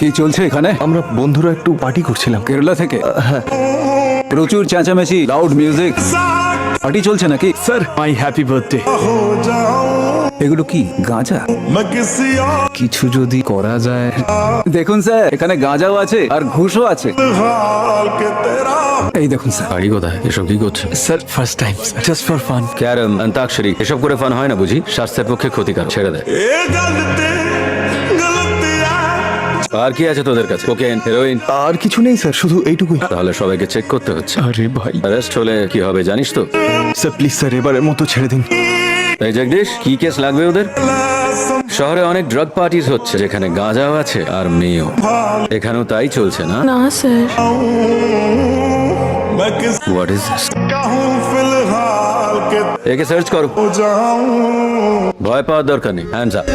কি চলছে এখানে? আমরা বন্ধুরা একটু পার্টি করছিলাম। কেরালা থেকে? হ্যাঁ প্রচুর চেঁচামেচি, লাউড মিউজিক। পার্টি চলছে নাকি? স্যার, মাই হ্যাপি বার্থডে। এগুলো কি গাঁজা? কিছু যদি করা যায়। দেখুন স্যার, এখানে গাঁজাও আছে আর ঘুষও আছে। এই দেখুন স্যার। বাড়ি কোথায়? এসব কি করছে? Sir, first time, just for fun. Carrom, Antakshari, এসব করে ফান হয় না বুঝি? স্বাস্থ্যের পক্ষে ক্ষতিকারক, ছেড়ে দেয়। আর কি আছে তোদের কাছে? Cocaine, heroin? আর কিছু নেই স্যার, শুধু এইটুকুই। তাহলে সবাইকে চেক করতে হচ্ছে। আরে ভাই, অ্যারেস্ট হলে কি হবে জানিস তো? স্যার প্লিজ স্যার, এবারের মতো ছেড়ে দিন। এই জগদীশ, কি কেস লাগবে ওদের? শহরে অনেক ড্রাগ পার্টিস হচ্ছে যেখানে গাঁজাও আছে আর মেয়েও। এখানেও তাই চলছে না? না স্যার। What is this? একে সার্চ করো। ভয় পাওয়ার দরকার নেই। Hands up.